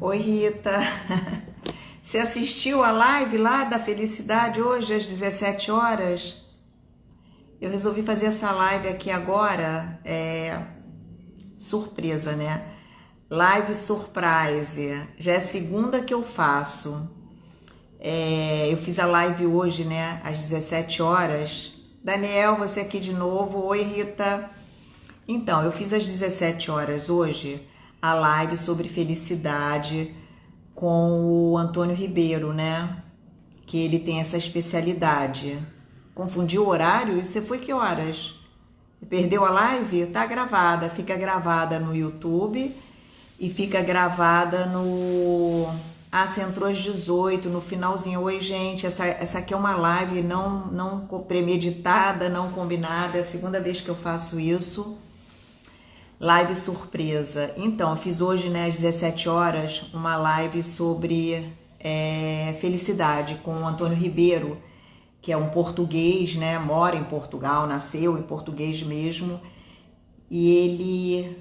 Oi, Rita. Você assistiu a live lá da Felicidade hoje às 17 horas? Eu resolvi fazer essa live aqui agora, surpresa, né? Live surprise. Já é a segunda que eu faço. Eu fiz a live hoje, né, às 17 horas. Daniel, você aqui de novo. Oi, Rita. Então, eu fiz às 17 horas hoje a live sobre felicidade com o Antônio Ribeiro, né? Que ele tem essa especialidade. Confundiu o horário? E você foi que horas? Perdeu a live? Tá gravada, fica gravada no YouTube e fica gravada no... Ah, você entrou às 18, no finalzinho. Oi, gente, essa aqui é uma live não premeditada, não combinada, é a segunda vez que eu faço isso. Live surpresa. Então, eu fiz hoje, né, às 17 horas, uma live sobre felicidade com o Antônio Ribeiro, que é um português, né, mora em Portugal, nasceu em português mesmo. E ele...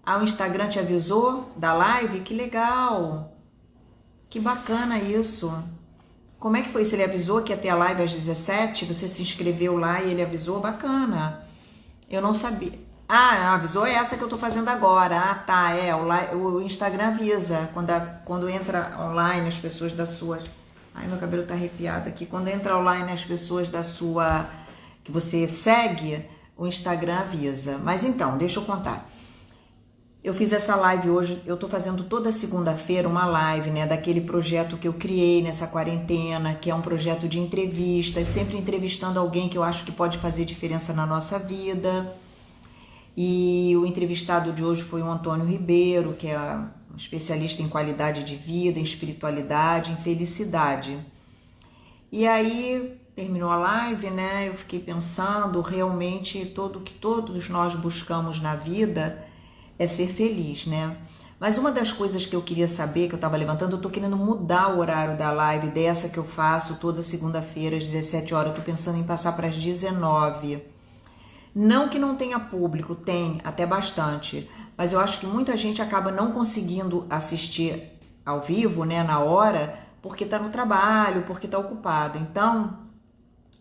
Ah, o Instagram te avisou da live? Que legal! Que bacana isso! Como é que foi? Se ele avisou que ia ter a live às 17, você se inscreveu lá e ele avisou? Bacana! Eu não sabia. Ah, avisou essa que eu tô fazendo agora. Ah, tá, o Instagram avisa quando entra online as pessoas da sua... Ai, meu cabelo tá arrepiado aqui. Quando entra online as pessoas da sua... que você segue, o Instagram avisa. Mas então, deixa eu contar. Eu fiz essa live hoje, eu tô fazendo toda segunda-feira uma live, né, daquele projeto que eu criei nessa quarentena, que é um projeto de entrevistas, sempre entrevistando alguém que eu acho que pode fazer diferença na nossa vida. E o entrevistado de hoje foi o Antônio Ribeiro, que é um especialista em qualidade de vida, em espiritualidade, em felicidade. E aí terminou a live, né? Eu fiquei pensando, realmente tudo que todos nós buscamos na vida é ser feliz, né? Mas uma das coisas que eu queria saber, que eu estava levantando, eu tô querendo mudar o horário da live dessa que eu faço toda segunda-feira às 17 horas. Eu tô pensando em passar para as 19. Não que não tenha público, tem até bastante, mas eu acho que muita gente acaba não conseguindo assistir ao vivo, né, na hora, porque tá no trabalho, porque tá ocupado. Então,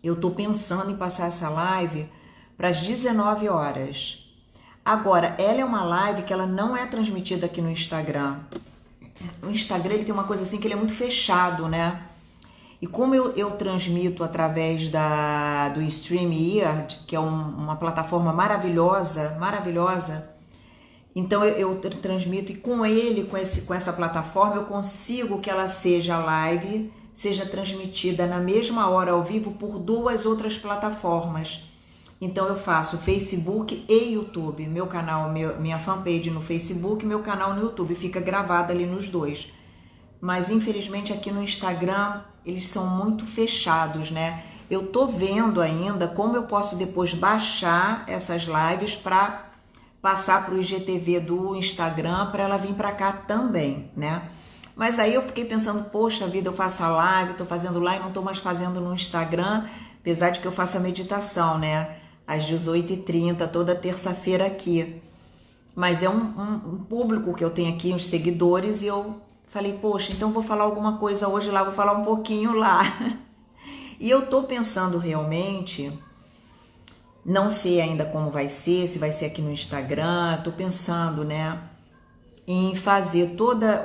eu tô pensando em passar essa live para as 19 horas. Agora, ela é uma live que ela não é transmitida aqui no Instagram. O Instagram, ele tem uma coisa assim que ele é muito fechado, né? E como eu transmito através do StreamYard, que é uma plataforma maravilhosa, então eu transmito e com ele, com essa plataforma, eu consigo que ela seja live, seja transmitida na mesma hora ao vivo por duas outras plataformas. Então eu faço Facebook e YouTube, meu canal, minha fanpage no Facebook, meu canal no YouTube, fica gravado ali nos dois. Mas infelizmente aqui no Instagram eles são muito fechados, né? Eu tô vendo ainda como eu posso depois baixar essas lives para passar para o IGTV do Instagram para ela vir para cá também, né? Mas aí eu fiquei pensando, poxa vida, eu faço a live, tô fazendo lá e não tô mais fazendo no Instagram, apesar de que eu faço a meditação, né? Às 18h30, toda terça-feira aqui. Mas é um público que eu tenho aqui, uns seguidores, e eu falei, poxa, então vou falar alguma coisa hoje lá, vou falar um pouquinho lá. E eu tô pensando realmente, não sei ainda como vai ser, se vai ser aqui no Instagram, tô pensando, né, em fazer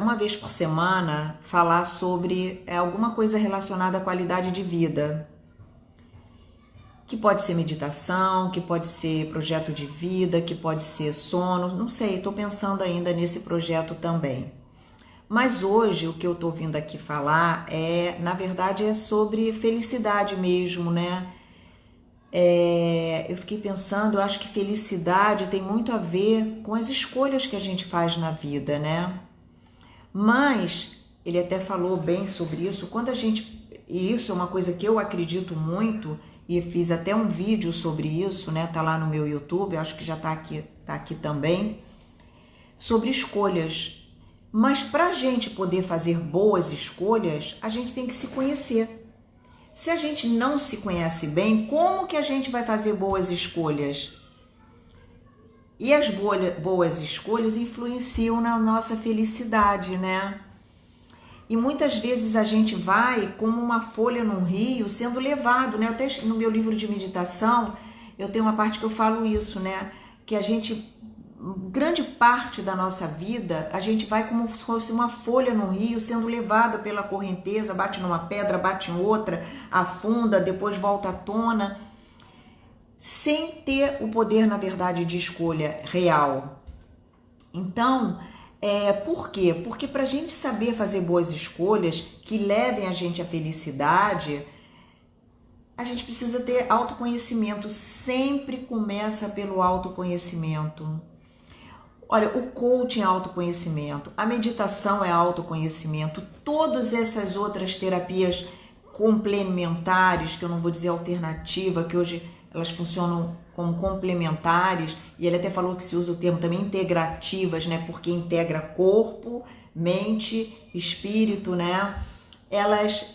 uma vez por semana, falar sobre alguma coisa relacionada à qualidade de vida. Que pode ser meditação, que pode ser projeto de vida, que pode ser sono, não sei, estou pensando ainda nesse projeto também. Mas hoje o que eu estou vindo aqui falar na verdade, é sobre felicidade mesmo, né? Eu fiquei pensando, eu acho que felicidade tem muito a ver com as escolhas que a gente faz na vida, né? Mas ele até falou bem sobre isso, e isso é uma coisa que eu acredito muito, e fiz até um vídeo sobre isso, né? Tá lá no meu YouTube, acho que já tá aqui também, sobre escolhas. Mas para a gente poder fazer boas escolhas, a gente tem que se conhecer. Se a gente não se conhece bem, como que a gente vai fazer boas escolhas? E as boas escolhas influenciam na nossa felicidade, né? E muitas vezes a gente vai como uma folha num rio sendo levado, né? Até no meu livro de meditação, eu tenho uma parte que eu falo isso, né? Que a gente, grande parte da nossa vida, a gente vai como se fosse uma folha no rio sendo levada pela correnteza, bate numa pedra, bate em outra, afunda, depois volta à tona, sem ter o poder, na verdade, de escolha real. Então, por quê? Porque para a gente saber fazer boas escolhas que levem a gente à felicidade, a gente precisa ter autoconhecimento. Sempre começa pelo autoconhecimento. Olha, o coaching é autoconhecimento, a meditação é autoconhecimento, todas essas outras terapias complementares, que eu não vou dizer alternativa, que hoje elas funcionam como complementares, e ele até falou que se usa o termo também integrativas, né? Porque integra corpo, mente, espírito, né? Elas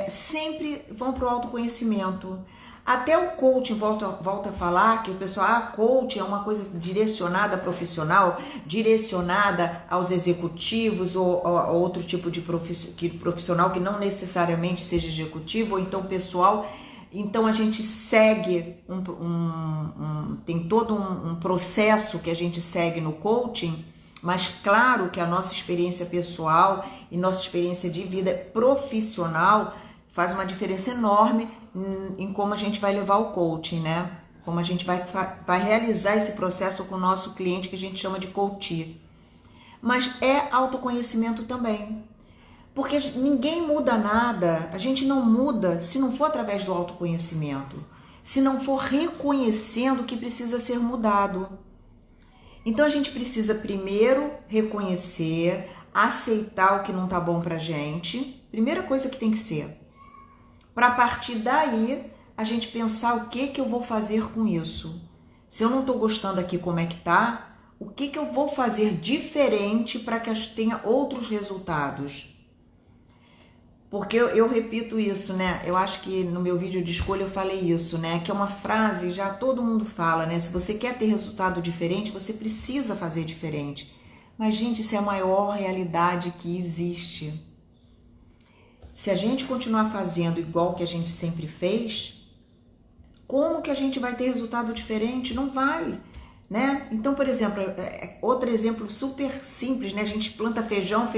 sempre vão para o autoconhecimento. Até o coaching volta a falar que o pessoal, coaching é uma coisa direcionada profissional, direcionada aos executivos ou a outro tipo de profissional que não necessariamente seja executivo, ou então pessoal. Então a gente segue, tem todo um processo que a gente segue no coaching, mas claro que a nossa experiência pessoal e nossa experiência de vida profissional faz uma diferença enorme em como a gente vai levar o coaching, né? Como a gente vai realizar esse processo com o nosso cliente, que a gente chama de coachee. Mas é autoconhecimento também. Porque ninguém muda nada, a gente não muda se não for através do autoconhecimento, se não for reconhecendo o que precisa ser mudado. Então a gente precisa primeiro reconhecer, aceitar o que não tá bom pra gente, primeira coisa que tem que ser. Para partir daí, a gente pensar o que eu vou fazer com isso. Se eu não tô gostando aqui como é que tá, o que eu vou fazer diferente para que tenha outros resultados? Porque eu repito isso, né? Eu acho que no meu vídeo de escolha eu falei isso, né? Que é uma frase, já todo mundo fala, né? Se você quer ter resultado diferente, você precisa fazer diferente. Mas, gente, isso é a maior realidade que existe. Se a gente continuar fazendo igual que a gente sempre fez, como que a gente vai ter resultado diferente? Não vai, né? Então, por exemplo, outro exemplo super simples, né? A gente planta feijão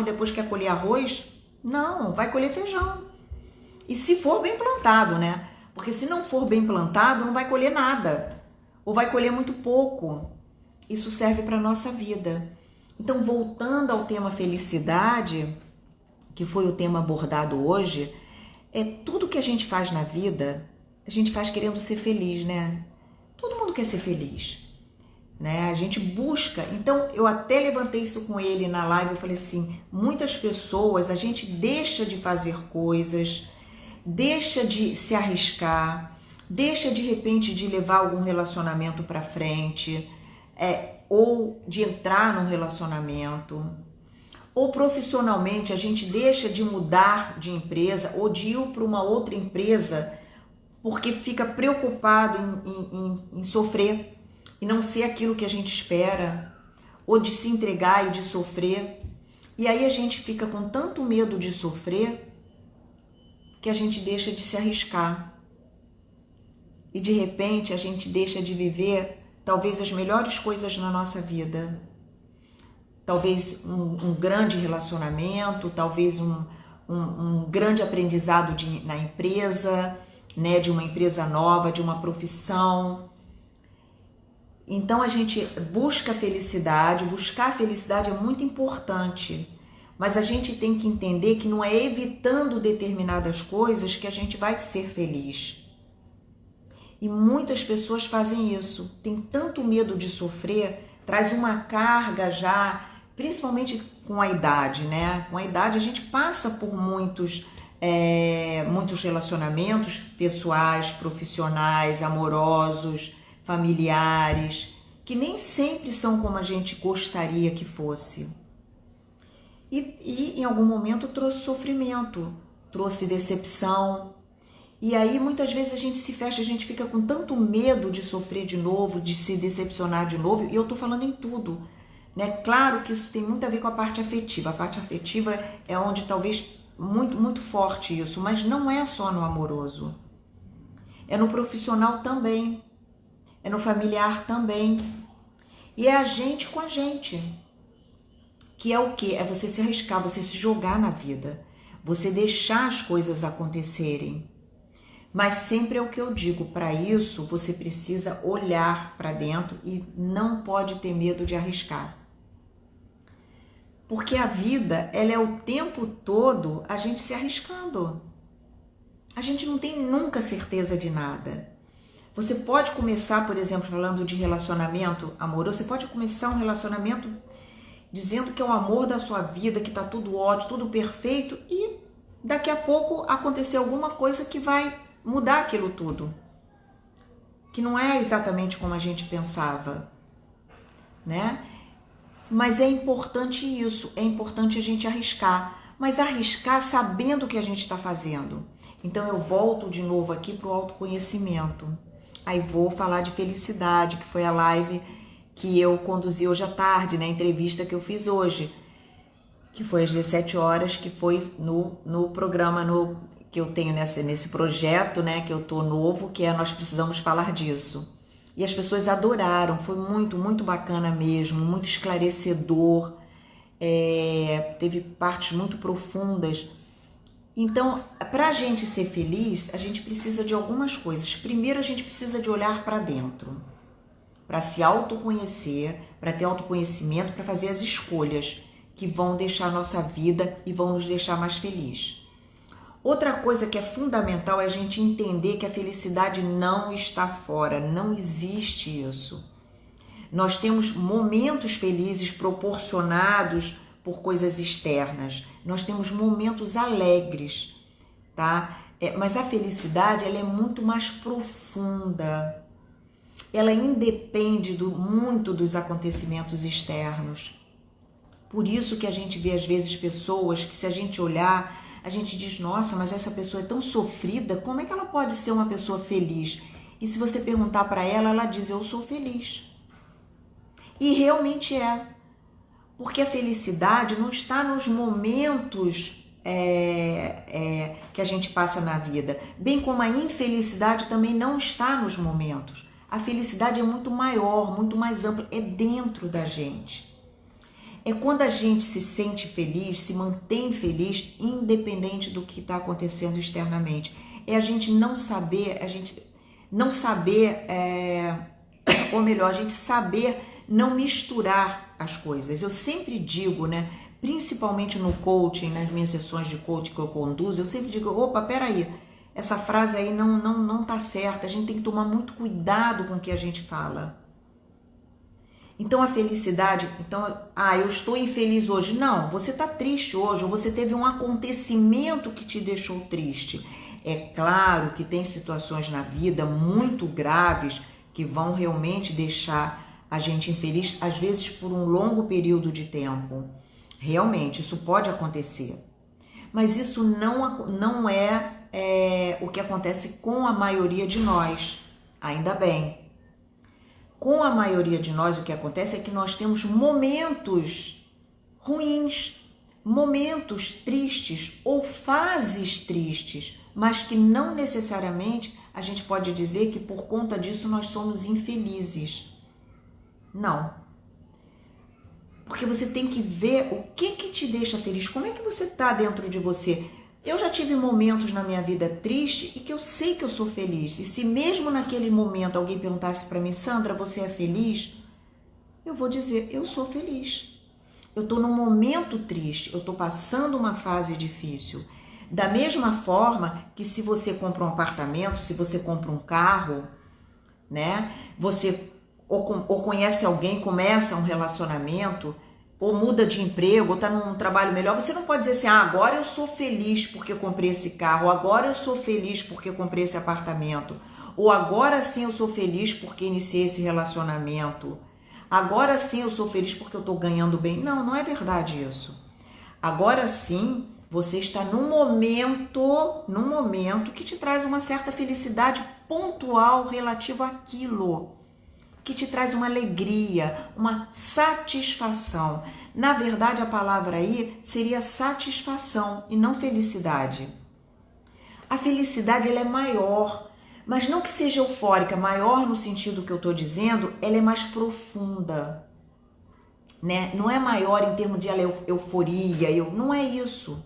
e depois quer colher arroz. Não, vai colher feijão. E se for bem plantado, né? Porque se não for bem plantado, não vai colher nada. Ou vai colher muito pouco. Isso serve para a nossa vida. Então, voltando ao tema felicidade, que foi o tema abordado hoje, tudo que a gente faz na vida, a gente faz querendo ser feliz, né? Todo mundo quer ser feliz, né? A gente busca. Então eu até levantei isso com ele na live, eu falei assim, muitas pessoas, a gente deixa de fazer coisas, deixa de se arriscar, deixa de repente de levar algum relacionamento para frente, ou de entrar num relacionamento, ou profissionalmente a gente deixa de mudar de empresa ou de ir para uma outra empresa porque fica preocupado em sofrer e não ser aquilo que a gente espera, ou de se entregar e de sofrer. E aí a gente fica com tanto medo de sofrer que a gente deixa de se arriscar. E de repente a gente deixa de viver talvez as melhores coisas na nossa vida. Talvez um grande relacionamento, talvez um grande aprendizado na empresa, né, de uma empresa nova, de uma profissão. Então a gente busca felicidade, buscar felicidade é muito importante, mas a gente tem que entender que não é evitando determinadas coisas que a gente vai ser feliz. E muitas pessoas fazem isso, tem tanto medo de sofrer, traz uma carga já, principalmente com a idade, né? Com a idade a gente passa por muitos relacionamentos pessoais, profissionais, amorosos, familiares, que nem sempre são como a gente gostaria que fosse. E em algum momento trouxe sofrimento, trouxe decepção. E aí muitas vezes a gente se fecha, a gente fica com tanto medo de sofrer de novo, de se decepcionar de novo, e eu tô falando em tudo. né? Claro que isso tem muito a ver com a parte afetiva. A parte afetiva é onde talvez muito forte isso, mas não é só no amoroso. É no profissional também, é no familiar também. E é a gente com a gente. Que é o quê? É você se arriscar, você se jogar na vida, você deixar as coisas acontecerem. Mas sempre é o que eu digo, para isso você precisa olhar para dentro e não pode ter medo de arriscar. Porque a vida, ela é o tempo todo a gente se arriscando. A gente não tem nunca certeza de nada. Você pode começar, por exemplo, falando de relacionamento amoroso, você pode começar um relacionamento dizendo que é o amor da sua vida, que tá tudo ótimo, tudo perfeito, e daqui a pouco acontecer alguma coisa que vai mudar aquilo tudo. Que não é exatamente como a gente pensava, né? Mas é importante isso, é importante a gente arriscar, mas arriscar sabendo o que a gente está fazendo. Então eu volto de novo aqui para o autoconhecimento. Aí vou falar de felicidade, que foi a live que eu conduzi hoje à tarde, né? A entrevista que eu fiz hoje, que foi às 17 horas, que foi no programa que eu tenho nesse projeto, né? Que eu tô novo, que é Nós Precisamos Falar Disso. E as pessoas adoraram, foi muito bacana mesmo, muito esclarecedor, teve partes muito profundas. Então, para a gente ser feliz, a gente precisa de algumas coisas. Primeiro, a gente precisa de olhar para dentro, para se autoconhecer, para ter autoconhecimento, para fazer as escolhas que vão deixar a nossa vida e vão nos deixar mais felizes. Outra coisa que é fundamental é a gente entender que a felicidade não está fora, não existe isso. Nós temos momentos felizes proporcionados por coisas externas. Nós temos momentos alegres, tá? Mas a felicidade, ela é muito mais profunda. Ela independe muito dos acontecimentos externos. Por isso que a gente vê às vezes pessoas que, se a gente olhar, a gente diz, nossa, mas essa pessoa é tão sofrida, como é que ela pode ser uma pessoa feliz? E se você perguntar para ela, ela diz, eu sou feliz. E realmente é. Porque a felicidade não está nos momentos que a gente passa na vida. Bem como a infelicidade também não está nos momentos. A felicidade é muito maior, muito mais ampla, é dentro da gente. É quando a gente se sente feliz, se mantém feliz, independente do que está acontecendo externamente. É a gente não saber, ou melhor, a gente saber não misturar as coisas. Eu sempre digo, né, principalmente no coaching, nas minhas sessões de coaching que eu conduzo, eu sempre digo, opa, peraí, essa frase aí não tá certa, a gente tem que tomar muito cuidado com o que a gente fala. Então a felicidade, eu estou infeliz hoje. Não, você está triste hoje, ou você teve um acontecimento que te deixou triste. É claro que tem situações na vida muito graves que vão realmente deixar a gente infeliz, às vezes por um longo período de tempo. Realmente, isso pode acontecer. Mas isso não é o que acontece com a maioria de nós, ainda bem. Com a maioria de nós, o que acontece é que nós temos momentos ruins, momentos tristes ou fases tristes, mas que não necessariamente a gente pode dizer que por conta disso nós somos infelizes. Não. Porque você tem que ver o que te deixa feliz, como é que você está dentro de você. Eu já tive momentos na minha vida triste e que eu sei que eu sou feliz. E se mesmo naquele momento alguém perguntasse para mim, Sandra, você é feliz? Eu vou dizer, eu sou feliz. Eu estou num momento triste, eu estou passando uma fase difícil. Da mesma forma que se você compra um apartamento, se você compra um carro, né? Você ou conhece alguém, começa um relacionamento, ou muda de emprego, ou está num trabalho melhor, você não pode dizer assim, agora eu sou feliz porque eu comprei esse carro, agora eu sou feliz porque eu comprei esse apartamento, ou agora sim eu sou feliz porque iniciei esse relacionamento, agora sim eu sou feliz porque eu estou ganhando bem. Não, não é verdade isso. Agora sim, você está num momento que te traz uma certa felicidade pontual relativa àquilo. que te traz uma alegria, uma satisfação. Na verdade, a palavra aí seria satisfação e não felicidade. A felicidade ela é maior, mas não que seja eufórica, maior no sentido que eu estou dizendo, ela é mais profunda, né? Não é maior em termos de euforia, não é isso.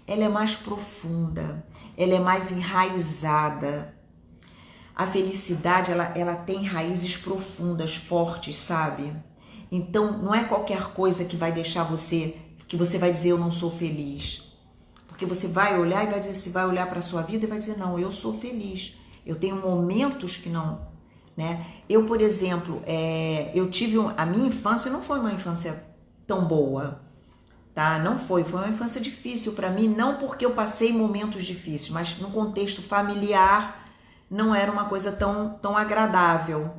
Ela é mais profunda, ela é mais enraizada. A felicidade, ela tem raízes profundas, fortes, sabe? Então, não é qualquer coisa que vai deixar você, que você vai dizer eu não sou feliz. Porque você vai olhar e vai dizer, você vai olhar para a sua vida e vai dizer, não, eu sou feliz. Eu tenho momentos que não, né? Eu, por exemplo, eu tive, a minha infância não foi uma infância tão boa, tá? Não foi uma infância difícil para mim, não porque eu passei momentos difíceis, mas no contexto familiar não era uma coisa tão agradável,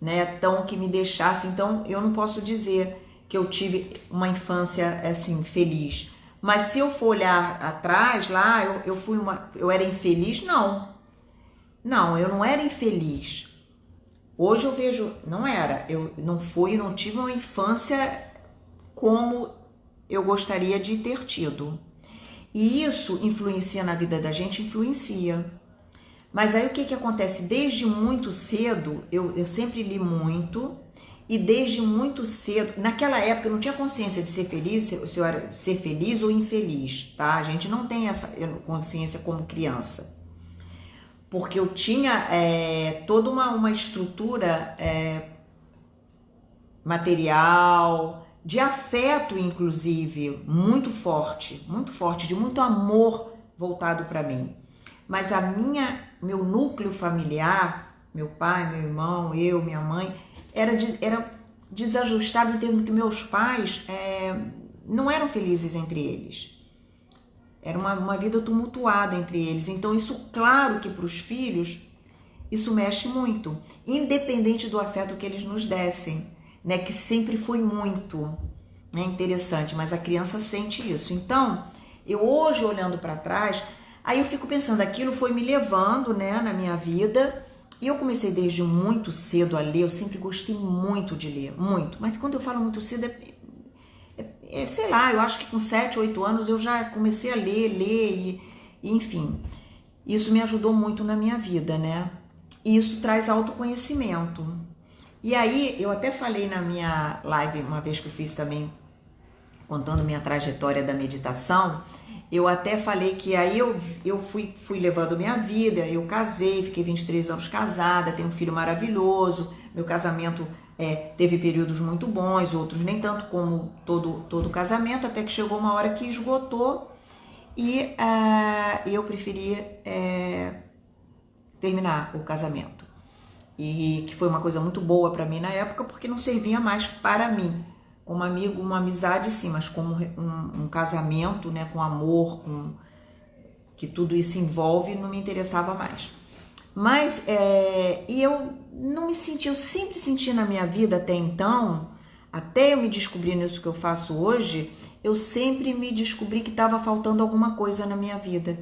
né? Tão que me deixasse, então eu não posso dizer que eu tive uma infância assim feliz. Mas se eu for olhar atrás, lá eu era infeliz? Não. Não, eu não era infeliz. Hoje eu vejo, não era. Eu não tive uma infância como eu gostaria de ter tido. E isso influencia na vida da gente, influencia. Mas aí o que acontece? Desde muito cedo, eu sempre li muito. E desde muito cedo, naquela época eu não tinha consciência de ser feliz, se eu era ser feliz ou infeliz, tá? A gente não tem essa consciência como criança. Porque eu tinha toda uma estrutura material, de afeto inclusive, muito forte, de muito amor voltado para mim. Mas meu núcleo familiar, meu pai, meu irmão, eu, minha mãe, era desajustado em termos que meus pais não eram felizes entre eles. Era uma vida tumultuada entre eles. Então isso, claro que para os filhos, isso mexe muito. Independente do afeto que eles nos dessem, né? Que sempre foi muito, né? Interessante, mas a criança sente isso. Então, eu hoje olhando para trás, aí eu fico pensando, aquilo foi me levando, né, na minha vida. E eu comecei desde muito cedo a ler, eu sempre gostei muito de ler, muito. Mas quando eu falo muito cedo, sei lá, eu acho que com 7, 8 anos eu já comecei a ler e enfim. Isso me ajudou muito na minha vida, né? E isso traz autoconhecimento. E aí, eu até falei na minha live, uma vez que eu fiz também, contando minha trajetória da meditação, eu até falei que aí eu fui levando minha vida, eu casei, fiquei 23 anos casada, tenho um filho maravilhoso, meu casamento teve períodos muito bons, outros nem tanto como todo casamento, até que chegou uma hora que esgotou e eu preferia terminar o casamento. E que foi uma coisa muito boa para mim na época, porque não servia mais para mim. Como amigo, uma amizade sim, mas como um casamento, né, com amor, que tudo isso envolve, não me interessava mais. Mas, e eu não me senti, eu sempre senti na minha vida até então, até eu me descobrir nisso que eu faço hoje, eu sempre me descobri que estava faltando alguma coisa na minha vida, E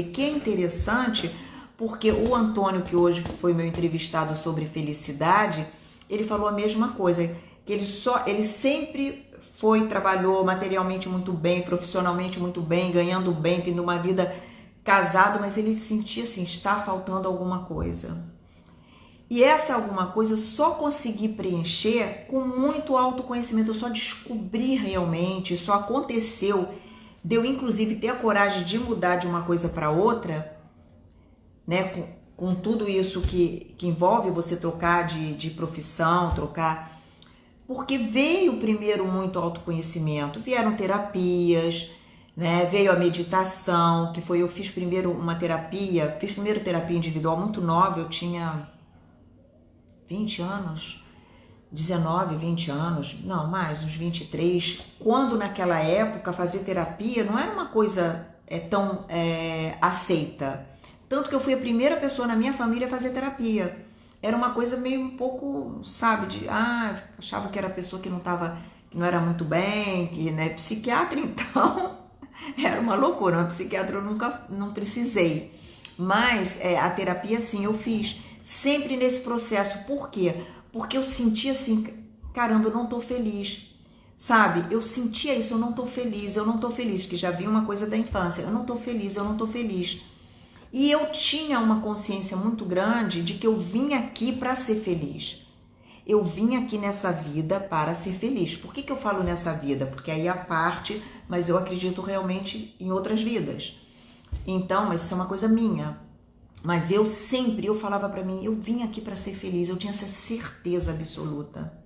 que é interessante, porque o Antônio, que hoje foi meu entrevistado sobre felicidade, ele falou a mesma coisa, que ele sempre trabalhou materialmente muito bem, profissionalmente muito bem, ganhando bem, tendo uma vida casado, mas ele sentia assim, está faltando alguma coisa. E essa alguma coisa eu só consegui preencher com muito autoconhecimento, eu só descobri realmente, só aconteceu, de eu inclusive ter a coragem de mudar de uma coisa para outra, né, com tudo isso que envolve você trocar de profissão, porque veio primeiro muito autoconhecimento, vieram terapias, né, veio a meditação, eu fiz primeiro terapia individual muito nova, eu tinha 20 anos, 19, 20 anos, não, mais, uns 23, quando naquela época fazer terapia não era uma coisa tão aceita. Tanto que eu fui a primeira pessoa na minha família a fazer terapia. Era uma coisa meio um pouco, sabe, achava que era pessoa que não era muito bem, que, né, psiquiatra então, era uma loucura, uma psiquiatra eu não precisei. Mas a terapia sim, eu fiz. sempre nesse processo. Por quê? Porque eu sentia assim, caramba, eu não tô feliz. Sabe, eu sentia isso, eu não tô feliz, que já vi uma coisa da infância, eu não tô feliz. E eu tinha uma consciência muito grande de que eu vim aqui para ser feliz. Eu vim aqui nessa vida para ser feliz. Por que eu falo nessa vida? Porque aí a parte, mas eu acredito realmente em outras vidas. Então, mas isso é uma coisa minha. Mas eu falava para mim, eu vim aqui para ser feliz, eu tinha essa certeza absoluta.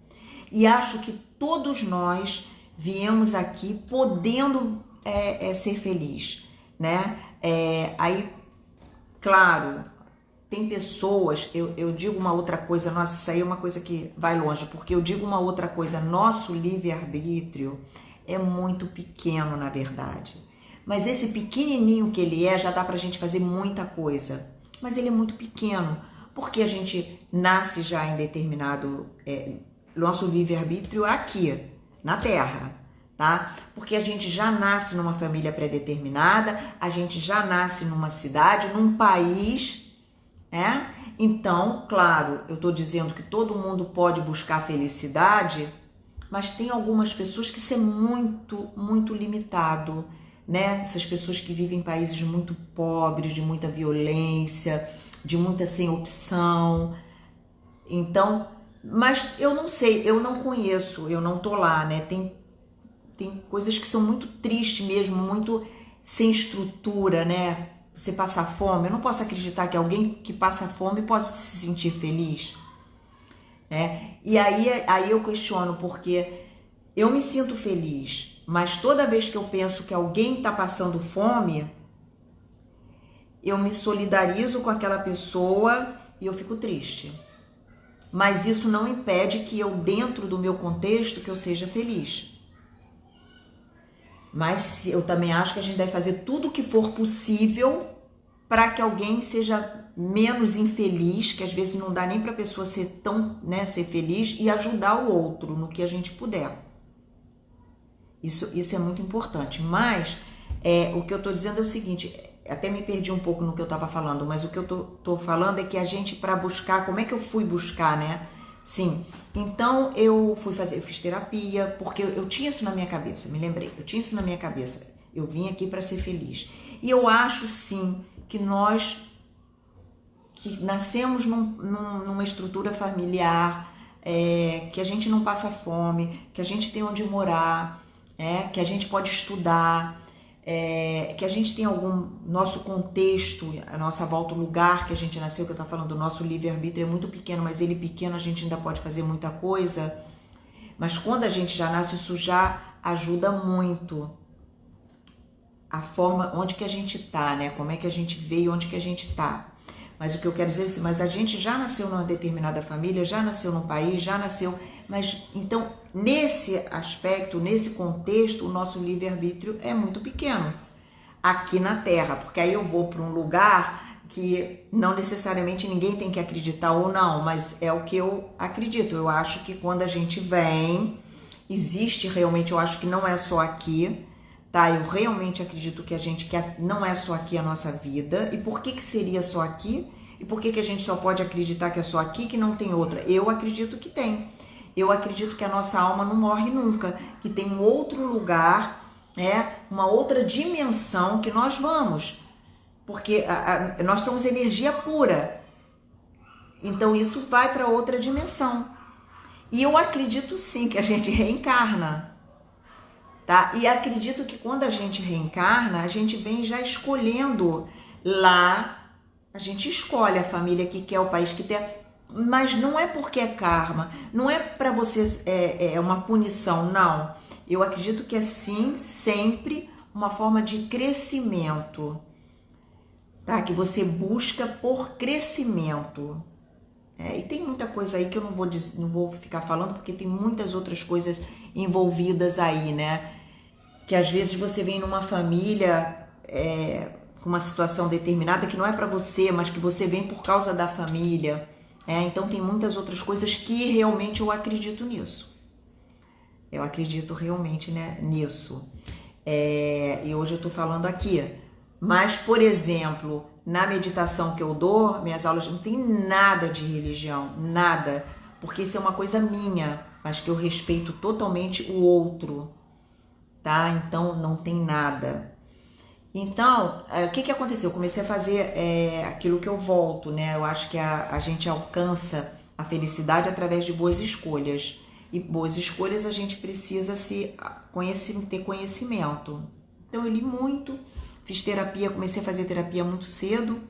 E acho que todos nós viemos aqui podendo ser feliz, né? Aí, claro, tem pessoas, eu digo uma outra coisa, nossa, isso aí é uma coisa que vai longe, porque eu digo uma outra coisa, nosso livre-arbítrio é muito pequeno, na verdade. Mas esse pequenininho que ele já dá pra gente fazer muita coisa. Mas ele é muito pequeno, porque a gente nasce já em determinado... nosso livre-arbítrio aqui, na Terra, tá? Porque a gente já nasce numa família pré-determinada, a gente já nasce numa cidade, num país, né? Então, claro, eu tô dizendo que todo mundo pode buscar felicidade, mas tem algumas pessoas que isso é muito, muito limitado, né? Essas pessoas que vivem em países muito pobres, de muita violência, de muita sem opção. Então, mas eu não sei, eu não conheço, eu não tô lá, né? Tem coisas que são muito tristes mesmo, muito sem estrutura, né? Você passar fome, eu não posso acreditar que alguém que passa fome possa se sentir feliz, né? E aí eu questiono, porque eu me sinto feliz, mas toda vez que eu penso que alguém está passando fome, eu me solidarizo com aquela pessoa e eu fico triste. Mas isso não impede que eu, dentro do meu contexto, que eu seja feliz. Mas eu também acho que a gente deve fazer tudo o que for possível para que alguém seja menos infeliz, que às vezes não dá nem para a pessoa ser tão, né, ser feliz, e ajudar o outro no que a gente puder. Isso é muito importante. Mas o que eu estou dizendo é o seguinte, até me perdi um pouco no que eu estava falando, mas o que eu tô falando é que a gente, para buscar, como é que eu fui buscar, né? Sim, então eu fiz terapia, porque eu tinha isso na minha cabeça, me lembrei, eu tinha isso na minha cabeça, eu vim aqui para ser feliz. E eu acho sim que nós que nascemos numa estrutura familiar, que a gente não passa fome, que a gente tem onde morar, que a gente pode estudar, que a gente tem nosso contexto, a nossa volta, o lugar que a gente nasceu, que eu estou falando, o nosso livre-arbítrio é muito pequeno, mas ele pequeno a gente ainda pode fazer muita coisa. Mas quando a gente já nasce, isso já ajuda muito a forma, onde que a gente tá, né? Como é que a gente veio, onde que a gente tá. Mas o que eu quero dizer é assim, mas a gente já nasceu numa determinada família, já nasceu num país, já nasceu... Mas, então, nesse aspecto, nesse contexto, o nosso livre-arbítrio é muito pequeno aqui na Terra, porque aí eu vou para um lugar que não necessariamente ninguém tem que acreditar ou não, mas é o que eu acredito. Eu acho que quando a gente vem, existe realmente, eu acho que não é só aqui, tá? Eu realmente acredito que a gente quer, não é só aqui a nossa vida. E por que seria só aqui? E por que a gente só pode acreditar que é só aqui, que não tem outra? Eu acredito que tem. Eu acredito que a nossa alma não morre nunca, que tem um outro lugar, uma outra dimensão que nós vamos, porque nós somos energia pura, então isso vai para outra dimensão. E eu acredito sim que a gente reencarna, tá? E acredito que quando a gente reencarna, a gente vem já escolhendo lá, a gente escolhe a família que quer, o país que quer. Mas não é porque é karma, não é para vocês uma punição, não. Eu acredito que é sim, sempre uma forma de crescimento, tá? Que você busca por crescimento. E tem muita coisa aí que eu não vou ficar falando, porque tem muitas outras coisas envolvidas aí, né? Que às vezes você vem numa família com uma situação determinada que não é para você, mas que você vem por causa da família. Então tem muitas outras coisas que realmente eu acredito nisso. Eu acredito realmente, né, nisso. E hoje eu tô falando aqui Mas, por exemplo, na meditação que eu dou, minhas aulas não tem nada de religião, nada, porque isso é uma coisa minha, mas que eu respeito totalmente o outro, tá? Então não tem nada. Então, o que aconteceu? Eu comecei a fazer aquilo que eu volto, né? Eu acho que a gente alcança a felicidade através de boas escolhas. E boas escolhas a gente precisa ter conhecimento. Então eu li muito, fiz terapia, comecei a fazer terapia muito cedo,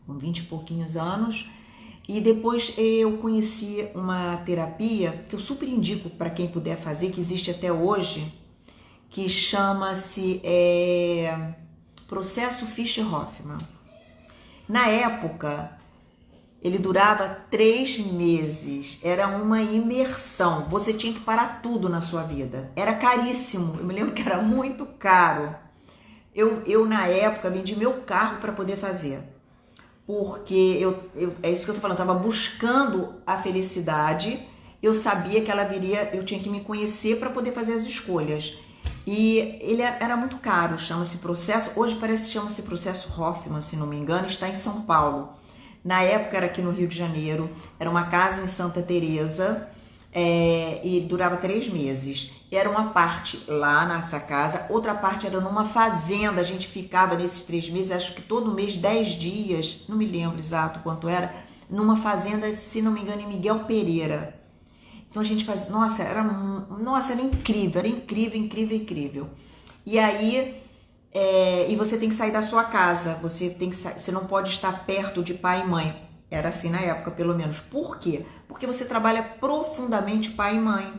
com 20 e pouquinhos anos. E depois eu conheci uma terapia que eu super indico para quem puder fazer, que existe até hoje, que chama-se Processo Fischer-Hoffmann. Na época, ele durava 3 meses, era uma imersão, você tinha que parar tudo na sua vida, era caríssimo, eu me lembro que era muito caro. Eu na época, vendi meu carro para poder fazer, porque é isso que eu tô falando, eu estava buscando a felicidade, eu sabia que ela viria, eu tinha que me conhecer para poder fazer as escolhas. E ele era muito caro, chama-se Processo, hoje parece que chama-se Processo Hoffmann, se não me engano, está em São Paulo. Na época era aqui no Rio de Janeiro, era uma casa em Santa Teresa, e durava 3 meses. Era uma parte lá nessa casa, outra parte era numa fazenda, a gente ficava nesses 3 meses, acho que todo mês, 10 dias, não me lembro exato quanto era, numa fazenda, se não me engano, em Miguel Pereira. Então a gente fazia, nossa, era incrível, era incrível, incrível, incrível. E aí, e você tem que sair da sua casa, você não pode estar perto de pai e mãe. Era assim na época, pelo menos. Por quê? Porque você trabalha profundamente pai e mãe.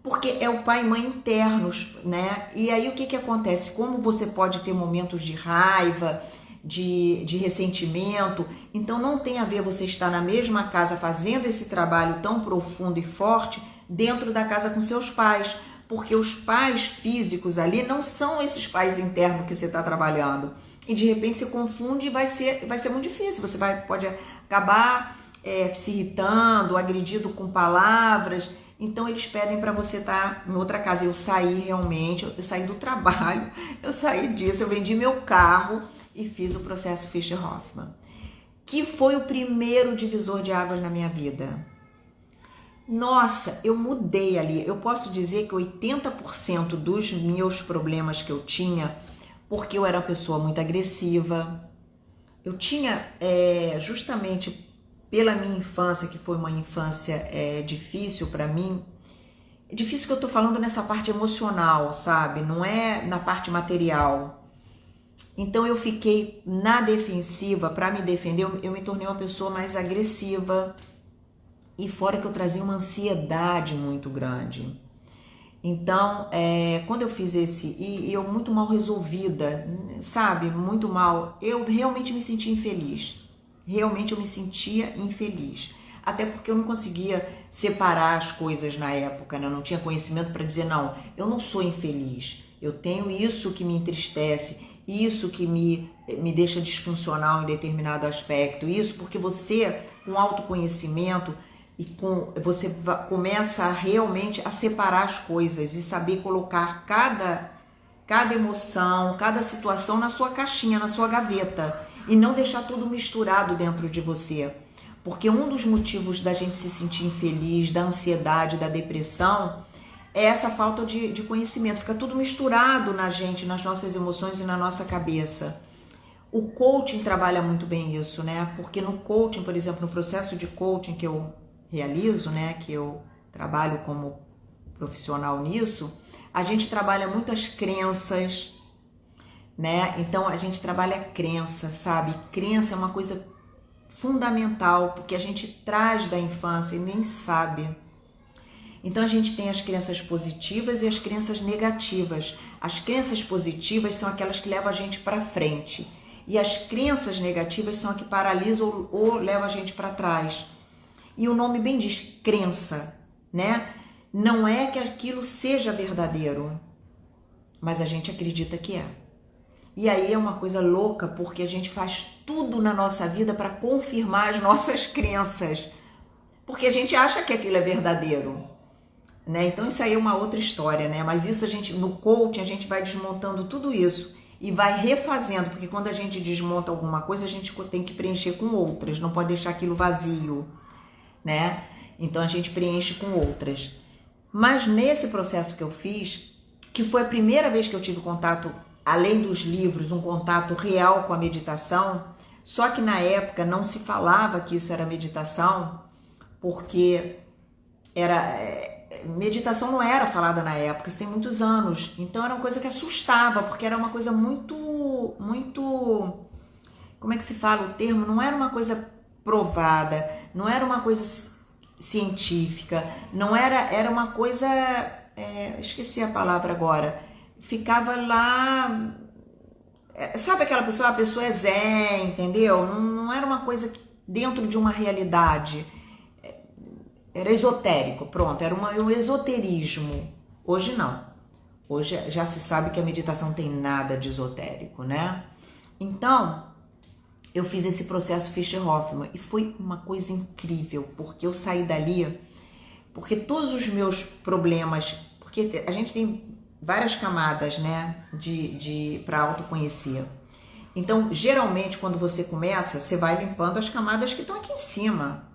Porque é o pai e mãe internos, né? E aí o que acontece? Como você pode ter momentos de raiva, de ressentimento, então não tem a ver você estar na mesma casa fazendo esse trabalho tão profundo e forte dentro da casa com seus pais, porque os pais físicos ali não são esses pais internos que você está trabalhando, e de repente você confunde e vai ser muito difícil, você pode acabar se irritando, agredido com palavras. Então eles pedem para você estar em outra casa. Eu saí realmente, eu saí do trabalho, eu saí disso, eu vendi meu carro e fiz o processo Fischer-Hoffmann, que foi o primeiro divisor de águas na minha vida. Nossa, eu mudei ali. Eu posso dizer que 80% dos meus problemas que eu tinha, porque eu era uma pessoa muito agressiva, eu tinha justamente pela minha infância, que foi uma infância difícil para mim, difícil que eu tô falando nessa parte emocional, sabe? Não é na parte material. Então eu fiquei na defensiva para me defender, eu me tornei uma pessoa mais agressiva, e fora que eu trazia uma ansiedade muito grande. Então, quando eu fiz e eu muito mal resolvida, sabe? Muito mal, eu realmente me senti infeliz. Realmente eu me sentia infeliz. Até porque eu não conseguia separar as coisas na época, né? Eu não tinha conhecimento para dizer, não, eu não sou infeliz. Eu tenho isso que me entristece, isso que me deixa disfuncional em determinado aspecto. Isso porque você, com autoconhecimento, você começa realmente a separar as coisas e saber colocar cada emoção, cada situação na sua caixinha, na sua gaveta, e não deixar tudo misturado dentro de você. Porque um dos motivos da gente se sentir infeliz, da ansiedade, da depressão, é essa falta de conhecimento. Fica tudo misturado na gente, nas nossas emoções e na nossa cabeça. O coaching trabalha muito bem isso, né? Porque no coaching, por exemplo, no processo de coaching que eu realizo, né, que eu trabalho como profissional nisso, a gente trabalha muito as crenças, né? Então a gente trabalha a crença, sabe? Crença é uma coisa fundamental, porque a gente traz da infância e nem sabe. Então a gente tem as crenças positivas e as crenças negativas. As crenças positivas são aquelas que levam a gente para frente, e as crenças negativas são as que paralisam ou levam a gente para trás. E o nome bem diz, crença, né? Não é que aquilo seja verdadeiro, mas a gente acredita que é. E aí é uma coisa louca, porque a gente faz tudo na nossa vida para confirmar as nossas crenças, porque a gente acha que aquilo é verdadeiro, né? Então isso aí é uma outra história, né? Mas isso no coaching a gente vai desmontando tudo isso. e vai refazendo, porque quando a gente desmonta alguma coisa, a gente tem que preencher com outras, não pode deixar aquilo vazio, né? Então a gente preenche com outras. Mas nesse processo que eu fiz, que foi a primeira vez que eu tive contato, além dos livros, um contato real com a meditação, só que na época não se falava que isso era meditação, porque meditação não era falada na época, isso tem muitos anos. Então era uma coisa que assustava, porque era uma coisa muito, como é que se fala o termo? Não era uma coisa provada, não era uma coisa científica, não era uma coisa, esqueci a palavra agora, ficava lá, sabe aquela pessoa, a pessoa é zen, entendeu? Não era uma coisa dentro de uma realidade, era esotérico, pronto, era um esoterismo. Hoje não, hoje já se sabe que a meditação não tem nada de esotérico, né? Então, eu fiz esse processo Fischer-Hoffmann e foi uma coisa incrível, porque eu saí dali, porque todos os meus problemas, porque a gente tem várias camadas, né, para autoconhecer. Então, geralmente, quando você começa, você vai limpando as camadas que estão aqui em cima,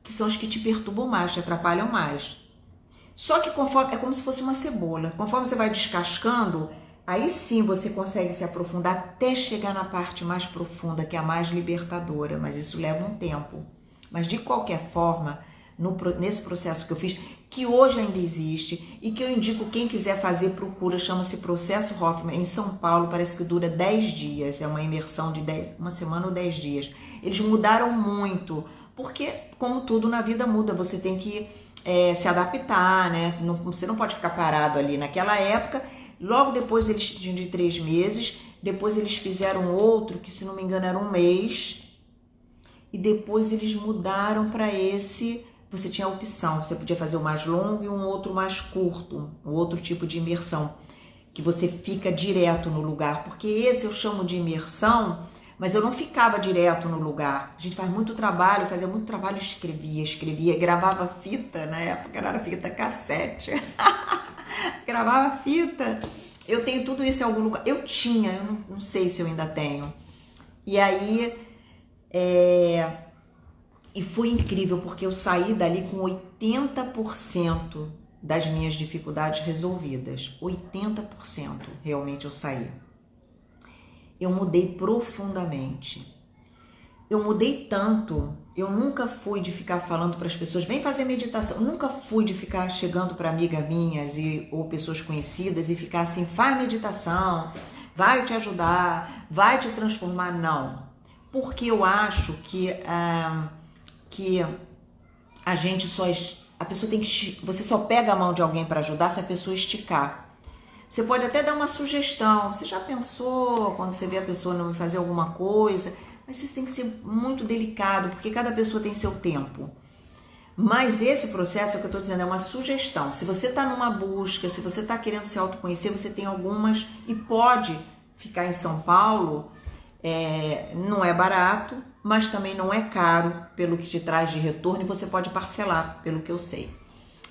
que são as que te perturbam mais, te atrapalham mais. Só que conforme, é como se fosse uma cebola, conforme você vai descascando, aí sim você consegue se aprofundar até chegar na parte mais profunda, que é a mais libertadora, mas isso leva um tempo. Mas de qualquer forma, nesse processo que eu fiz, que hoje ainda existe e que eu indico quem quiser fazer, procura, chama-se Processo Hoffmann, em São Paulo, parece que dura 10 dias, é uma imersão de uma semana ou 10 dias. Eles mudaram muito, porque como tudo na vida muda, você tem que se adaptar, né? Você não pode ficar parado ali. Naquela época, logo depois eles tinham de 3 meses, depois eles fizeram outro, que se não me engano era 1 mês, e depois eles mudaram para esse, você tinha a opção, você podia fazer o mais longo e um outro mais curto, um outro tipo de imersão, que você fica direto no lugar, porque esse eu chamo de imersão, mas eu não ficava direto no lugar. A gente faz muito trabalho, fazia muito trabalho, escrevia, gravava fita, na época era fita cassete, gravava fita. Eu tenho tudo isso em algum lugar, eu não sei se eu ainda tenho. E aí, e foi incrível, porque eu saí dali com 80% das minhas dificuldades resolvidas. 80% realmente eu saí. Eu mudei profundamente. Eu mudei tanto. Eu nunca fui de ficar falando para as pessoas, vem fazer meditação. Eu nunca fui de ficar chegando para amigas minhas ou pessoas conhecidas e ficar assim, faz meditação, vai te ajudar, vai te transformar. Não. Porque eu acho que a gente a pessoa tem que, você só pega a mão de alguém para ajudar se a pessoa esticar. Você pode até dar uma sugestão. Você já pensou quando você vê a pessoa não fazer alguma coisa? Mas isso tem que ser muito delicado, porque cada pessoa tem seu tempo. Mas esse processo, é o que eu estou dizendo, é uma sugestão. Se você está numa busca, se você está querendo se autoconhecer, você tem algumas e pode ficar em São Paulo. Não é barato, mas também não é caro pelo que te traz de retorno e você pode parcelar, pelo que eu sei.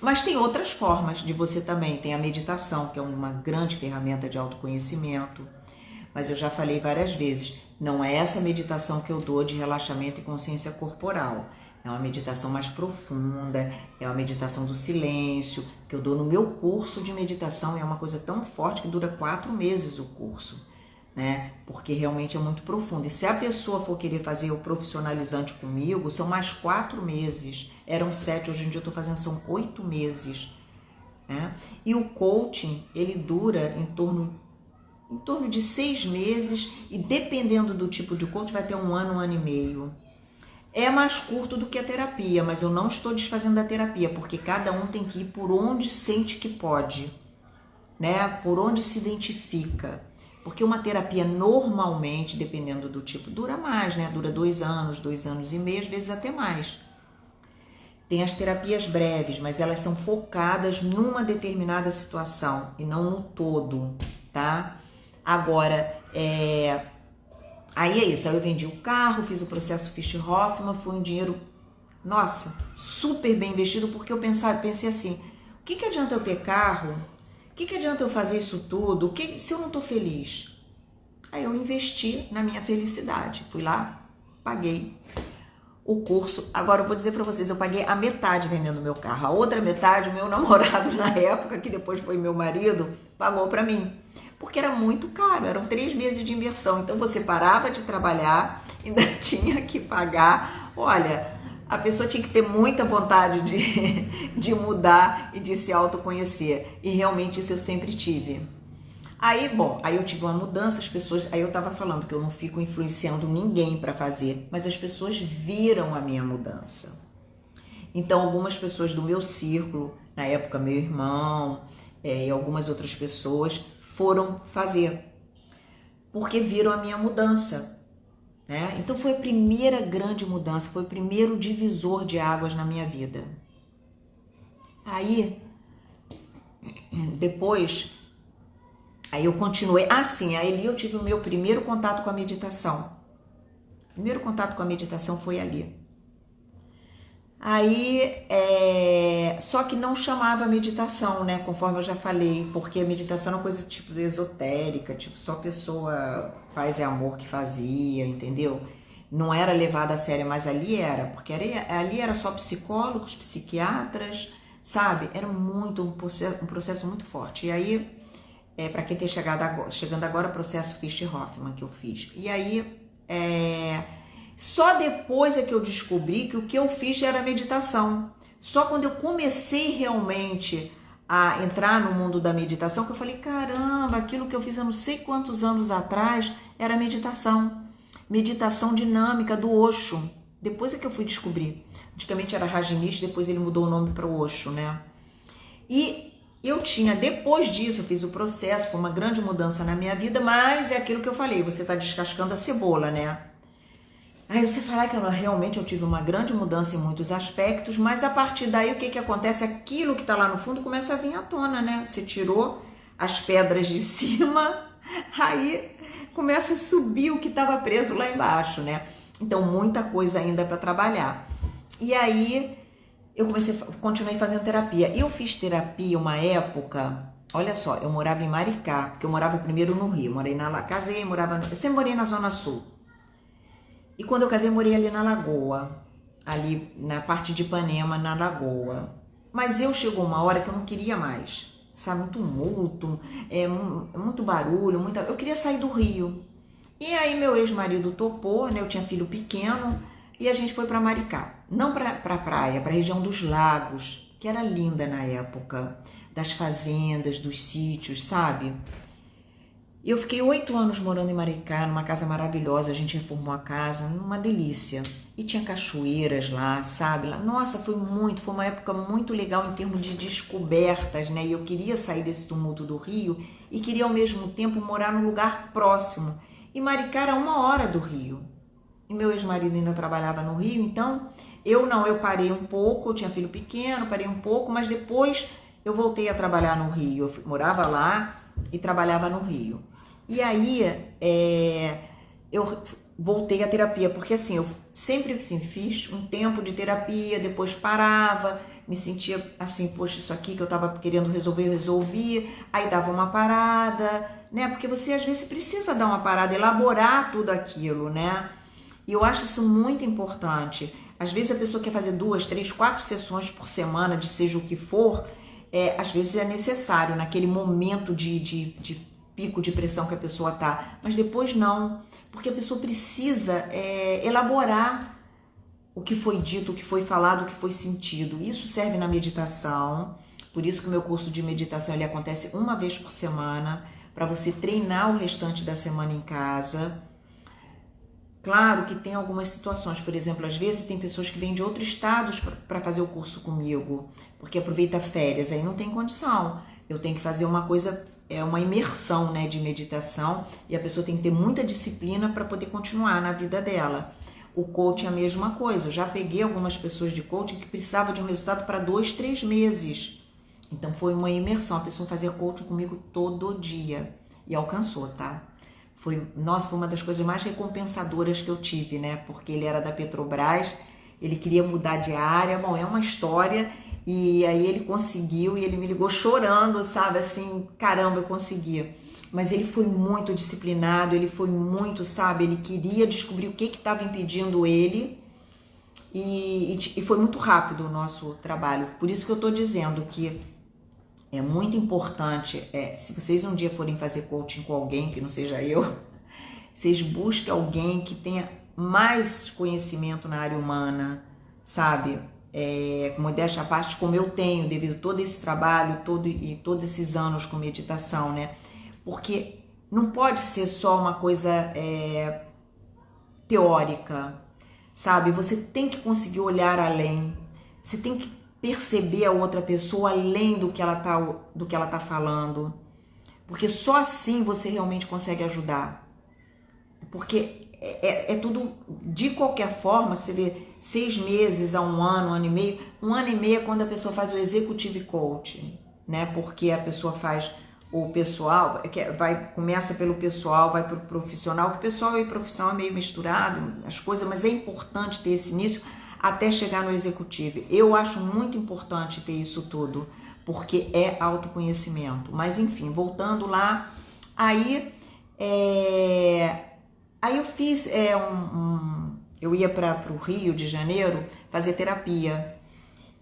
Mas tem outras formas de você também. Tem a meditação, que é uma grande ferramenta de autoconhecimento. Mas eu já falei várias vezes, não é essa meditação que eu dou de relaxamento e consciência corporal. É uma meditação mais profunda, é uma meditação do silêncio, que eu dou no meu curso de meditação. E é uma coisa tão forte que dura 4 meses o curso, né? Porque realmente é muito profundo. E se a pessoa for querer fazer o profissionalizante comigo, são mais 4 meses. Eram 7, hoje em dia eu estou fazendo, são 8 meses, né? E o coaching, ele dura em torno de 6 meses e dependendo do tipo de coaching vai ter 1 ano e meio. É mais curto do que a terapia, mas eu não estou desfazendo da terapia, porque cada um tem que ir por onde sente que pode, né? Por onde se identifica. Porque uma terapia normalmente, dependendo do tipo, dura mais, né? Dura 2 anos, 2 anos e meio, às vezes até mais. Tem as terapias breves, mas elas são focadas numa determinada situação e não no todo, tá? Agora, aí é isso. Aí eu vendi o carro, fiz o processo Fischer-Hoffmann, foi um dinheiro, nossa, super bem investido, porque eu pensei assim, o que adianta eu ter carro? O que adianta eu fazer isso tudo? Se eu não tô feliz? Aí eu investi na minha felicidade. Fui lá, paguei o curso. Agora eu vou dizer para vocês, eu paguei a metade vendendo meu carro. A outra metade, o meu namorado na época, que depois foi meu marido, pagou para mim. Porque era muito caro, eram 3 meses de imersão. Então você parava de trabalhar, ainda tinha que pagar. Olha, a pessoa tinha que ter muita vontade de mudar e de se autoconhecer. E realmente isso eu sempre tive. Aí, bom, aí eu tive uma mudança, as pessoas, aí eu tava falando que eu não fico influenciando ninguém para fazer, mas as pessoas viram a minha mudança. Então, algumas pessoas do meu círculo, na época meu irmão, e algumas outras pessoas foram fazer, porque viram a minha mudança, né? Então foi a primeira grande mudança, foi o primeiro divisor de águas na minha vida. Aí, depois, aí eu continuei, sim, aí eu tive o meu primeiro contato com a meditação. O primeiro contato com a meditação foi ali. Aí, só que não chamava meditação, né? Conforme eu já falei, porque a meditação é uma coisa tipo esotérica, tipo só pessoa paz e amor que fazia, entendeu? Não era levada a sério, mas ali era, porque ali era só psicólogos, psiquiatras, sabe? Era muito um processo muito forte. E aí, para quem tem chegando agora, o processo Fischer-Hoffmann que eu fiz. E aí, só depois é que eu descobri que o que eu fiz era meditação. Só quando eu comecei realmente a entrar no mundo da meditação, que eu falei, caramba, aquilo que eu fiz há não sei quantos anos atrás era meditação. Meditação dinâmica do Osho. Depois é que eu fui descobrir. Antigamente era Rajneesh, depois ele mudou o nome para o Osho, né? E eu tinha, depois disso, eu fiz o processo, foi uma grande mudança na minha vida, mas é aquilo que eu falei, você está descascando a cebola, né? Aí você fala que realmente eu tive uma grande mudança em muitos aspectos, mas a partir daí o que acontece? Aquilo que está lá no fundo começa a vir à tona, né? Você tirou as pedras de cima, aí começa a subir o que estava preso lá embaixo, né? Então muita coisa ainda para trabalhar. E aí eu continuei fazendo terapia. Eu fiz terapia uma época, olha só, eu morava em Maricá, porque eu morava primeiro no Rio, casei, eu sempre morei na Zona Sul. E quando eu casei, eu morei ali na Lagoa, ali na parte de Ipanema, na Lagoa. Mas chegou uma hora que eu não queria mais, sabe? Muito tumulto, muito barulho, eu queria sair do Rio. E aí meu ex-marido topou, né? Eu tinha filho pequeno e a gente foi para Maricá. Não para praia, para a região dos lagos, que era linda na época, das fazendas, dos sítios, sabe? E eu fiquei 8 anos morando em Maricá, numa casa maravilhosa, a gente reformou a casa, uma delícia. E tinha cachoeiras lá, sabe? Nossa, foi uma época muito legal em termos de descobertas, né? E eu queria sair desse tumulto do Rio e queria ao mesmo tempo morar num lugar próximo. E Maricá era 1 hora do Rio. E meu ex-marido ainda trabalhava no Rio, então eu parei um pouco, eu tinha filho pequeno, parei um pouco, mas depois eu voltei a trabalhar no Rio. Eu morava lá e trabalhava no Rio. E aí eu voltei à terapia, porque assim, eu sempre assim, fiz um tempo de terapia, depois parava, me sentia assim, poxa, isso aqui que eu tava querendo resolver, eu resolvi, aí dava uma parada, né? Porque você às vezes precisa dar uma parada, elaborar tudo aquilo, né? E eu acho isso muito importante. Às vezes a pessoa quer fazer 2, 3, 4 sessões por semana, de seja o que for, às vezes é necessário naquele momento de pico de pressão que a pessoa tá, mas depois não, porque a pessoa precisa elaborar o que foi dito, o que foi falado, o que foi sentido. Isso serve na meditação, por isso que o meu curso de meditação ele acontece 1 vez por semana, para você treinar o restante da semana em casa. Claro que tem algumas situações, por exemplo, às vezes tem pessoas que vêm de outros estados para fazer o curso comigo, porque aproveita férias, aí não tem condição. Eu tenho que fazer uma coisa, uma imersão, né, de meditação, e a pessoa tem que ter muita disciplina para poder continuar na vida dela. O coaching é a mesma coisa. Eu já peguei algumas pessoas de coaching que precisavam de um resultado para 2, 3 meses. Então foi uma imersão, a pessoa fazia coaching comigo todo dia e alcançou, tá? Foi uma das coisas mais recompensadoras que eu tive, né? Porque ele era da Petrobras, ele queria mudar de área, bom, é uma história, e aí ele conseguiu e ele me ligou chorando, sabe? Assim, caramba, eu consegui. mas ele foi muito disciplinado, ele foi muito, sabe, ele queria descobrir o que estava impedindo ele, e foi muito rápido o nosso trabalho. Por isso que eu estou dizendo que é muito importante, se vocês um dia forem fazer coaching com alguém que não seja eu, vocês busquem alguém que tenha mais conhecimento na área humana, sabe? Modéstia à parte, como eu tenho, devido a todo esse trabalho, todos esses anos com meditação, né? Porque não pode ser só uma coisa teórica, sabe? Você tem que conseguir olhar além, você tem que perceber a outra pessoa além do que ela tá falando, porque só assim você realmente consegue ajudar. Porque é tudo, de qualquer forma, você vê 6 meses a 1 ano, 1 ano e meio é quando a pessoa faz o executive coaching, né? Porque a pessoa faz o pessoal, começa pelo pessoal, vai para o profissional, que pessoal e profissional é meio misturado, as coisas, mas é importante ter esse início até chegar no executivo. Eu acho muito importante ter isso tudo, porque é autoconhecimento. Mas enfim, voltando lá, aí eu fiz eu ia para o Rio de Janeiro fazer terapia.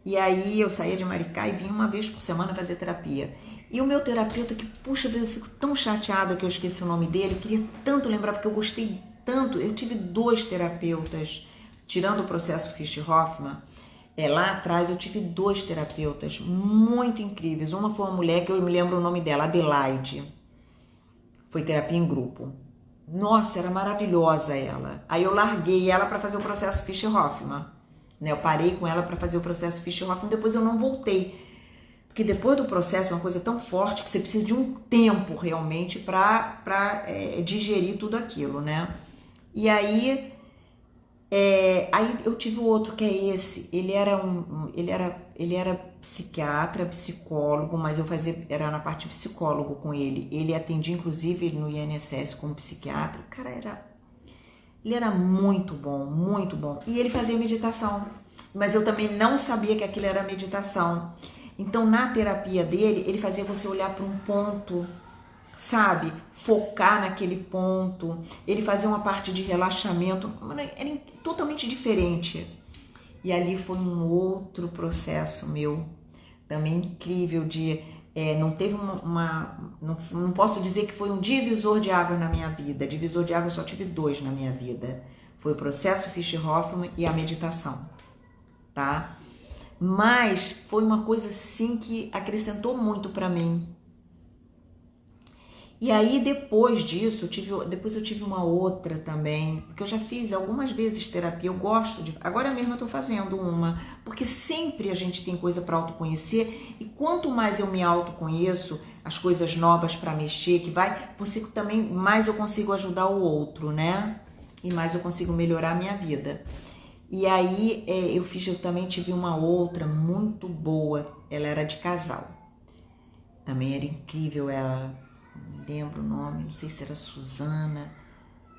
E aí eu saía de Maricá e vinha uma vez por semana fazer terapia. E o meu terapeuta, que puxa, eu fico tão chateada que eu esqueci o nome dele, eu queria tanto lembrar, porque eu gostei tanto. Eu tive 2 terapeutas, tirando o processo Fischer-Hoffmann, lá atrás eu tive 2 terapeutas muito incríveis. Uma foi uma mulher que eu me lembro o nome dela, Adelaide. Foi terapia em grupo. Nossa, era maravilhosa ela. Aí eu larguei ela para fazer o processo Fischer-Hoffmann, né? Eu parei com ela para fazer o processo Fischer-Hoffmann, depois eu não voltei. Porque depois do processo é uma coisa tão forte que você precisa de um tempo realmente para digerir tudo aquilo, né? E aí eu tive o outro, que é esse. Ele era psiquiatra, psicólogo, mas era na parte psicólogo com ele. Ele atendia inclusive no INSS como psiquiatra. Cara, ele era muito bom, muito bom. E ele fazia meditação, mas eu também não sabia que aquilo era meditação. Então, na terapia dele, ele fazia você olhar para um ponto, sabe? Focar naquele ponto. Ele fazia uma parte de relaxamento. Era totalmente diferente. E ali foi um outro processo meu, também incrível de... não teve não posso dizer que foi um divisor de água na minha vida. Divisor de água eu só tive 2 na minha vida. Foi o processo Fischer-Hoffmann e a meditação, tá? Mas foi uma coisa assim que acrescentou muito para mim. E aí depois disso, eu tive uma outra também, porque eu já fiz algumas vezes terapia, eu gosto de... Agora mesmo eu tô fazendo uma, porque sempre a gente tem coisa para autoconhecer, e quanto mais eu me autoconheço, as coisas novas para mexer, você também, mais eu consigo ajudar o outro, né? E mais eu consigo melhorar a minha vida. E aí eu também tive uma outra muito boa, ela era de casal. Também era incrível, ela, não lembro o nome, não sei se era Suzana,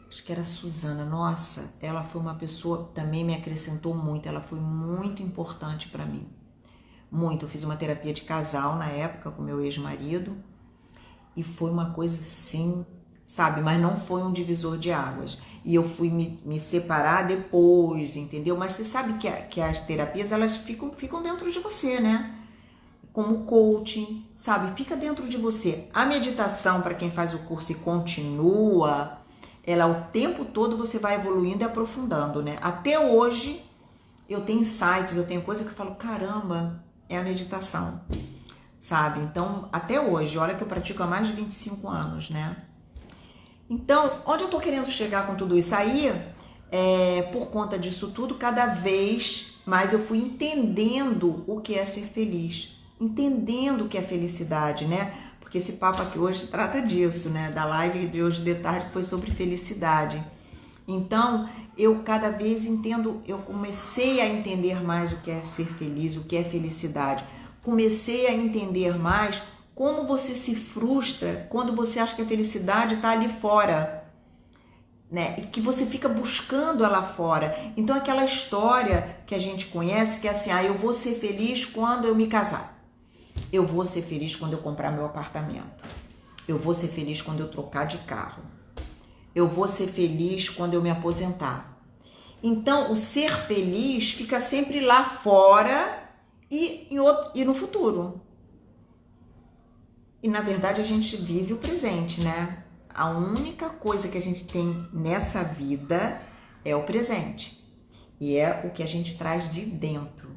acho que era Suzana. Nossa, ela foi uma pessoa, também me acrescentou muito, ela foi muito importante para mim. Muito, eu fiz uma terapia de casal na época com meu ex-marido, e foi uma coisa assim, sabe, mas não foi um divisor de águas. E eu fui me separar depois, entendeu? Mas você sabe que as terapias, elas ficam dentro de você, né? Como coaching, sabe? Fica dentro de você. A meditação, para quem faz o curso e continua, ela o tempo todo você vai evoluindo e aprofundando, né? Até hoje, eu tenho insights, eu tenho coisa que eu falo, caramba, é a meditação, sabe? Então, até hoje, olha que eu pratico há mais de 25 anos, né? Então, onde eu tô querendo chegar com tudo isso? Aí, por conta disso tudo, cada vez mais eu fui entendendo o que é ser feliz, entendendo o que é felicidade, né? Porque esse papo aqui hoje trata disso, né? Da live de hoje de tarde que foi sobre felicidade. Então, eu cada vez eu comecei a entender mais o que é ser feliz, o que é felicidade. Comecei a entender mais como você se frustra quando você acha que a felicidade está ali fora, né? E que você fica buscando ela fora. Então, aquela história que a gente conhece, que é assim, eu vou ser feliz quando eu me casar. Eu vou ser feliz quando eu comprar meu apartamento. Eu vou ser feliz quando eu trocar de carro. Eu vou ser feliz quando eu me aposentar. Então, o ser feliz fica sempre lá fora e no futuro. E, na verdade, a gente vive o presente, né? A única coisa que a gente tem nessa vida é o presente. E é o que a gente traz de dentro.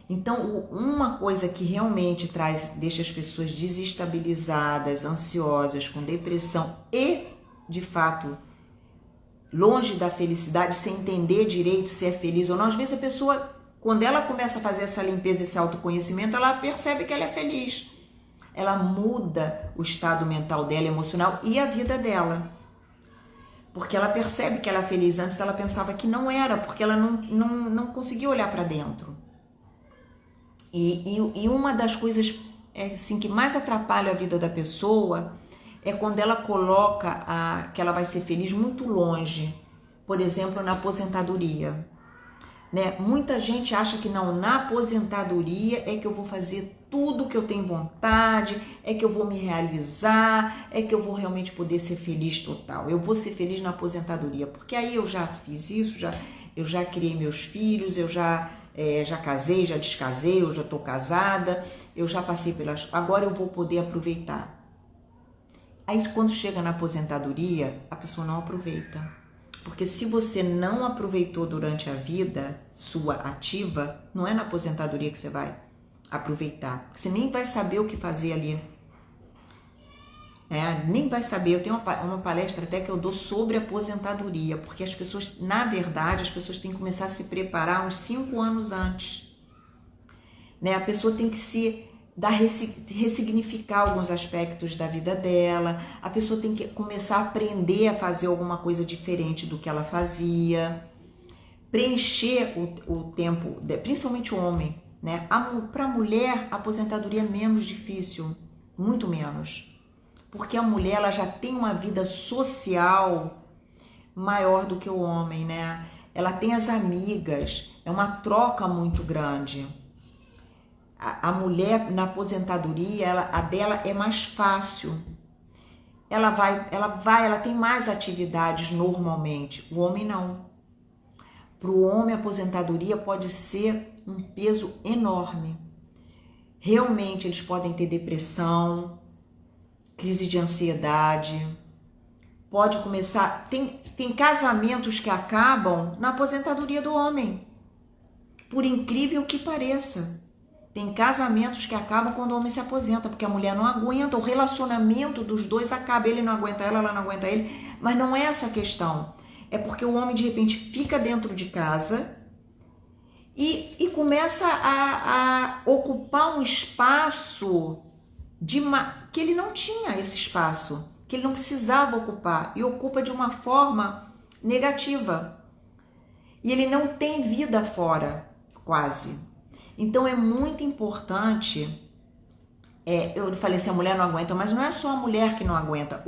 Então, uma coisa que realmente deixa as pessoas desestabilizadas, ansiosas, com depressão e, de fato, longe da felicidade, sem entender direito se é feliz ou não. Às vezes a pessoa, quando ela começa a fazer essa limpeza, esse autoconhecimento, ela percebe que ela é feliz. Ela muda o estado mental dela, emocional e a vida dela. Porque ela percebe que ela é feliz. Antes ela pensava que não era, porque ela não conseguia olhar para dentro. E uma das coisas assim, que mais atrapalha a vida da pessoa é quando ela coloca que ela vai ser feliz muito longe. Por exemplo, na aposentadoria. Né? Muita gente acha que não, na aposentadoria é que eu vou fazer tudo que eu tenho vontade, é que eu vou me realizar, é que eu vou realmente poder ser feliz total. Eu vou ser feliz na aposentadoria, porque aí eu já fiz isso, eu já criei meus filhos, eu já casei, já descasei, eu já estou casada, eu já passei agora eu vou poder aproveitar. Aí quando chega na aposentadoria, a pessoa não aproveita. Porque se você não aproveitou durante a vida sua ativa, não é na aposentadoria que você vai aproveitar. Você nem vai saber o que fazer ali. Nem vai saber. Eu tenho uma palestra até que eu dou sobre aposentadoria, porque as pessoas, na verdade, as pessoas têm que começar a se preparar uns 5 anos antes. A pessoa tem que ressignificar alguns aspectos da vida dela, a pessoa tem que começar a aprender a fazer alguma coisa diferente do que ela fazia, preencher o tempo, principalmente o homem, né? Para a mulher, a aposentadoria é menos difícil, muito menos, porque a mulher ela já tem uma vida social maior do que o homem, né? Ela tem as amigas, é uma troca muito grande. A mulher na aposentadoria, a dela é mais fácil. Ela tem mais atividades normalmente. O homem não. Para o homem, a aposentadoria pode ser um peso enorme. Realmente, eles podem ter depressão, crise de ansiedade. Pode começar... Tem casamentos que acabam na aposentadoria do homem. Por incrível que pareça. Tem casamentos que acabam quando o homem se aposenta, porque a mulher não aguenta, o relacionamento dos dois acaba, ele não aguenta ela não aguenta ele, mas não é essa a questão. É porque o homem de repente fica dentro de casa e começa a ocupar um espaço que ele não tinha esse espaço, que ele não precisava ocupar, e ocupa de uma forma negativa. E ele não tem vida fora, quase. Então é muito importante, eu falei assim, a mulher não aguenta, mas não é só a mulher que não aguenta,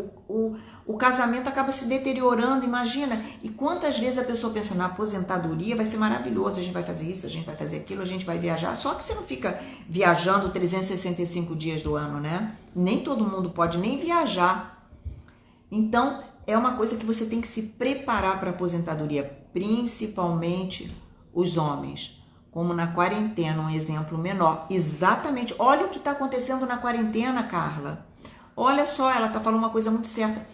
o casamento acaba se deteriorando, imagina, e quantas vezes a pessoa pensa, na aposentadoria vai ser maravilhoso, a gente vai fazer isso, a gente vai fazer aquilo, a gente vai viajar, só que você não fica viajando 365 dias do ano, né? Nem todo mundo pode nem viajar. Então, é uma coisa que você tem que se preparar para a aposentadoria, principalmente os homens. Como na quarentena, um exemplo menor. Exatamente. Olha o que está acontecendo na quarentena, Carla. Olha só, ela está falando uma coisa muito certa.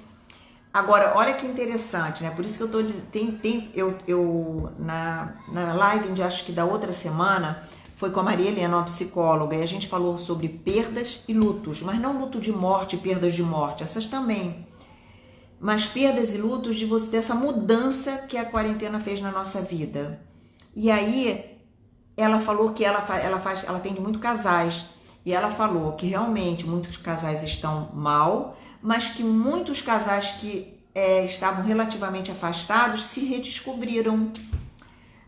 Agora, olha que interessante, né? Por isso que eu estou dizendo, na live, acho que da outra semana, foi com a Maria Helena, uma psicóloga, e a gente falou sobre perdas e lutos, mas não luto de morte, perdas de morte, essas também. Mas perdas e lutos dessa mudança que a quarentena fez na nossa vida. E aí, ela falou que ela atende muito casais, e ela falou que realmente muitos casais estão mal, mas que muitos casais que estavam relativamente afastados se redescobriram,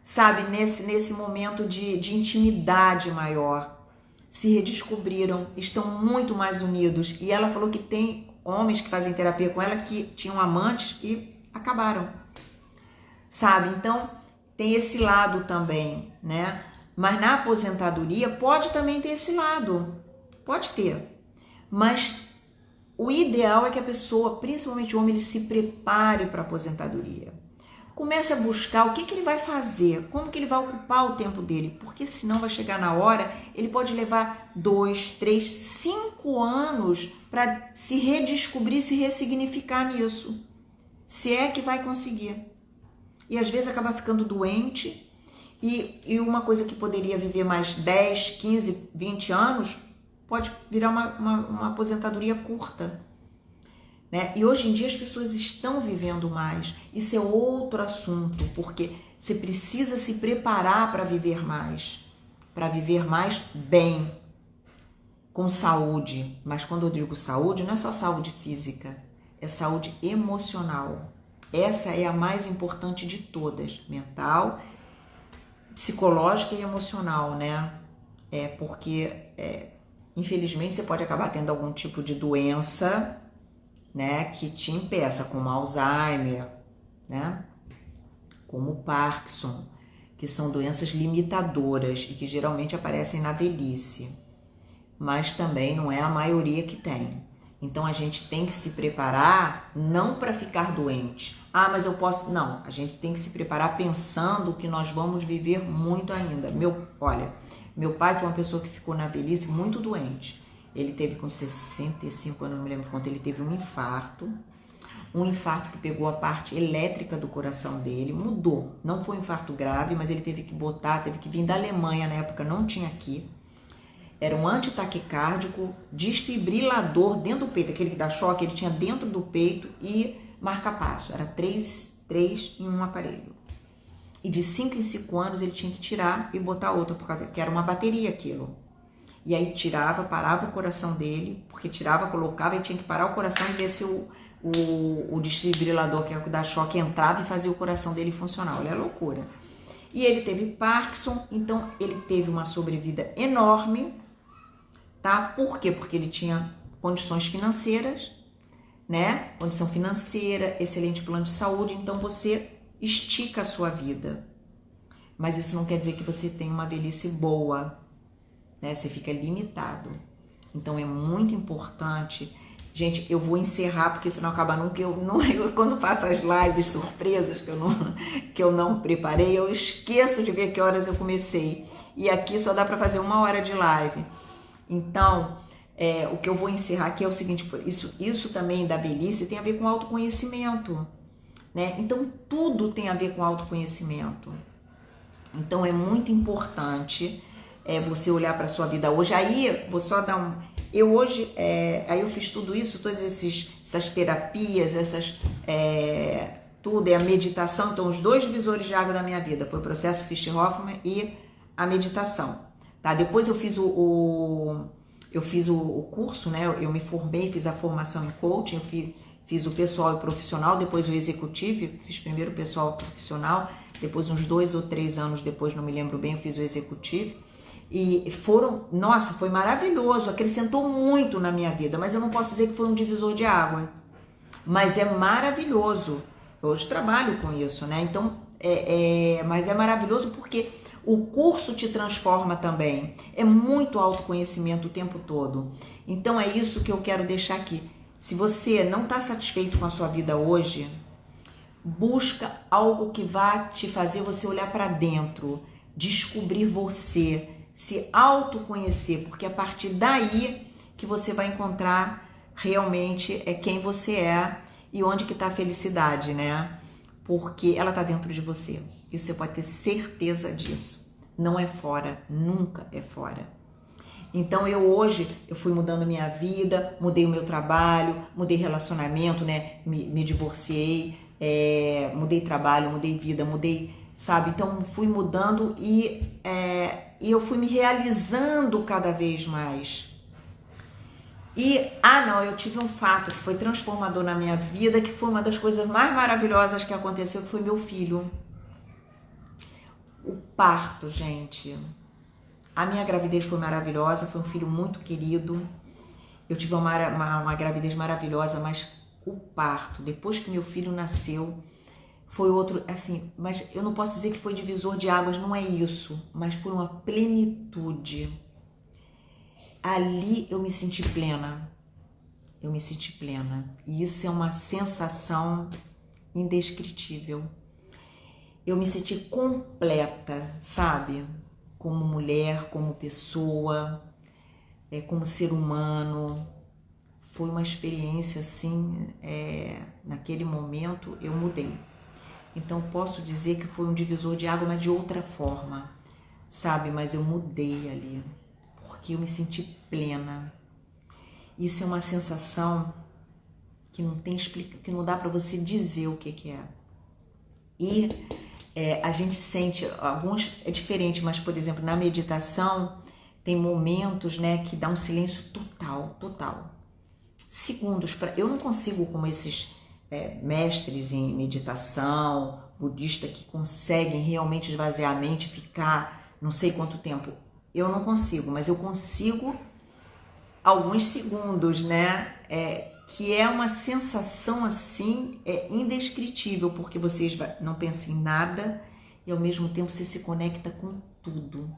sabe, nesse momento de intimidade maior, se redescobriram, estão muito mais unidos. E ela falou que tem homens que fazem terapia com ela que tinham amantes e acabaram, sabe? Então, tem esse lado também, né? Mas na aposentadoria pode também ter esse lado, pode ter, mas o ideal é que a pessoa, principalmente o homem, ele se prepare para a aposentadoria. Comece a buscar o que ele vai fazer, como que ele vai ocupar o tempo dele, porque senão vai chegar na hora, ele pode levar 2, 3, 5 anos para se redescobrir, se ressignificar nisso, se é que vai conseguir. E às vezes acaba ficando doente e uma coisa que poderia viver mais 10, 15, 20 anos, pode virar uma aposentadoria curta. Né? E hoje em dia as pessoas estão vivendo mais. Isso é outro assunto, porque você precisa se preparar para viver mais bem, com saúde. Mas quando eu digo saúde, não é só saúde física, é saúde emocional. Essa é a mais importante de todas, mental, psicológica e emocional, né? Porque infelizmente você pode acabar tendo algum tipo de doença, né, que te impeça, como Alzheimer, né, como Parkinson, que são doenças limitadoras e que geralmente aparecem na velhice, mas também não é a maioria que tem. Então a gente tem que se preparar não para ficar doente. Ah, mas eu posso... Não, a gente tem que se preparar pensando que nós vamos viver muito ainda. Olha, meu pai foi uma pessoa que ficou na velhice muito doente. Ele teve com 65 anos, não me lembro quanto, ele teve um infarto que pegou a parte elétrica do coração dele, mudou. Não foi um infarto grave, mas ele teve que vir da Alemanha, na época não tinha aqui. Era um antitaquicárdico, desfibrilador dentro do peito, aquele que dá choque, ele tinha dentro do peito e marca-passo. Era 3 em um aparelho. E de 5 em 5 anos ele tinha que tirar e botar outra, porque era uma bateria aquilo. E aí tirava, parava o coração dele, porque tirava, colocava e tinha que parar o coração e ver se o desfibrilador, que é o que dá choque, entrava e fazia o coração dele funcionar. Olha a loucura. E ele teve Parkinson, então ele teve uma sobrevida enorme, tá? Por quê? Porque ele tinha condições financeiras, né? Condição financeira, excelente plano de saúde, então você estica a sua vida. Mas isso não quer dizer que você tenha uma velhice boa, né? Você fica limitado. Então é muito importante. Gente, eu vou encerrar porque senão acaba nunca. Eu quando faço as lives surpresas que eu não preparei, eu esqueço de ver que horas eu comecei. E aqui só dá para fazer 1 hora de live. Então, o que eu vou encerrar aqui é o seguinte: isso também da velhice tem a ver com autoconhecimento, né? Então tudo tem a ver com autoconhecimento. Então é muito importante você olhar para a sua vida hoje. Aí vou só dar aí eu fiz tudo isso, todas essas terapias, tudo, a meditação. Então os 2 divisores de água da minha vida foi o processo Fischer-Hoffmann e a meditação, tá? Depois eu fiz o curso, né? Eu me formei, fiz a formação em coaching, fiz o pessoal e o profissional, depois o executivo, fiz primeiro o pessoal e o profissional, depois uns 2 ou 3 anos depois, não me lembro bem, eu fiz o executivo. E nossa, foi maravilhoso, acrescentou muito na minha vida, mas eu não posso dizer que foi um divisor de água, mas é maravilhoso. Eu hoje trabalho com isso, né? Então, mas é maravilhoso porque o curso te transforma também. É muito autoconhecimento o tempo todo. Então é isso que eu quero deixar aqui. Se você não está satisfeito com a sua vida hoje, busca algo que vá te fazer você olhar para dentro, descobrir você, se autoconhecer, porque a partir daí que você vai encontrar realmente quem você é e onde que está a felicidade, né? Porque ela está dentro de você. Isso você pode ter certeza disso. Não é fora, nunca é fora. Então hoje eu fui mudando minha vida, mudei o meu trabalho, mudei relacionamento, né? Me divorciei, mudei trabalho, mudei vida, mudei, sabe? Então fui mudando e eu fui me realizando cada vez mais. Eu tive um fato que foi transformador na minha vida, que foi uma das coisas mais maravilhosas que aconteceu, que foi meu filho. O parto, gente. A minha gravidez foi maravilhosa, foi um filho muito querido. Eu tive uma gravidez maravilhosa, mas o parto, depois que meu filho nasceu, foi outro, assim, mas eu não posso dizer que foi divisor de águas, não é isso, mas foi uma plenitude. Ali eu me senti plena. eu me senti plena. E isso é uma sensação indescritível. Eu me senti completa, sabe? Como mulher, como pessoa, como ser humano. Foi uma experiência assim, naquele momento eu mudei. Então posso dizer que foi um divisor de água, mas de outra forma, sabe? Mas eu mudei ali, porque eu me senti plena. Isso é uma sensação que não tem que não dá para você dizer o que é. E a gente sente, alguns é diferente, mas por exemplo, na meditação tem momentos, né, que dá um silêncio total. Segundos, eu não consigo, como esses mestres em meditação, budista, que conseguem realmente esvaziar a mente, ficar não sei quanto tempo. Eu não consigo, mas eu consigo alguns segundos, né? Que é uma sensação assim indescritível, porque você não pensa em nada e ao mesmo tempo você se conecta com tudo.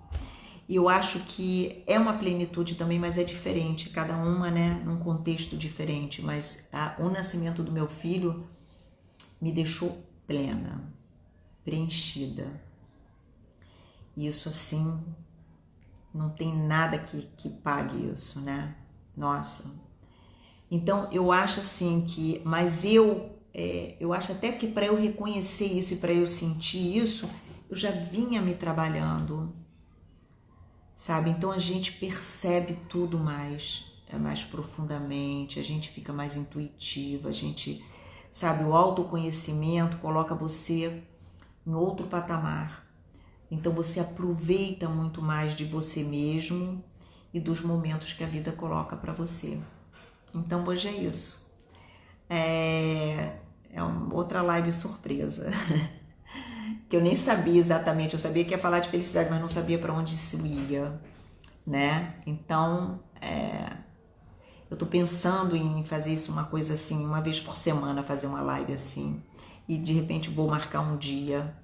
E eu acho que é uma plenitude também, mas é diferente, cada uma, né, num contexto diferente. Mas o nascimento do meu filho me deixou plena, preenchida. Isso assim, não tem nada que pague isso, né? Nossa. Então eu acho assim que, mas eu acho até que para eu reconhecer isso e para eu sentir isso, eu já vinha me trabalhando, sabe? Então a gente percebe tudo mais profundamente, a gente fica mais intuitiva, a gente, sabe, o autoconhecimento coloca você em outro patamar. Então você aproveita muito mais de você mesmo e dos momentos que a vida coloca para você. Então hoje é isso. É uma outra live surpresa. Que eu nem sabia exatamente, eu sabia que ia falar de felicidade, mas não sabia para onde isso ia, né? Então, eu tô pensando em fazer isso uma coisa assim, uma vez por semana, fazer uma live assim, e de repente vou marcar um dia,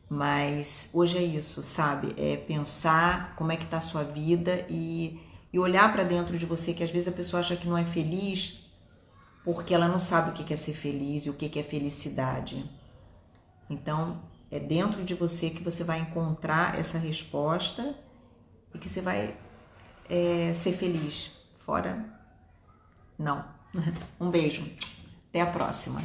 mas hoje é isso, sabe? É pensar como é que tá a sua vida e olhar para dentro de você, que às vezes a pessoa acha que não é feliz porque ela não sabe o que é ser feliz e o que é felicidade. Então, é dentro de você que você vai encontrar essa resposta e que você vai ser feliz. Fora, não. Um beijo. Até a próxima.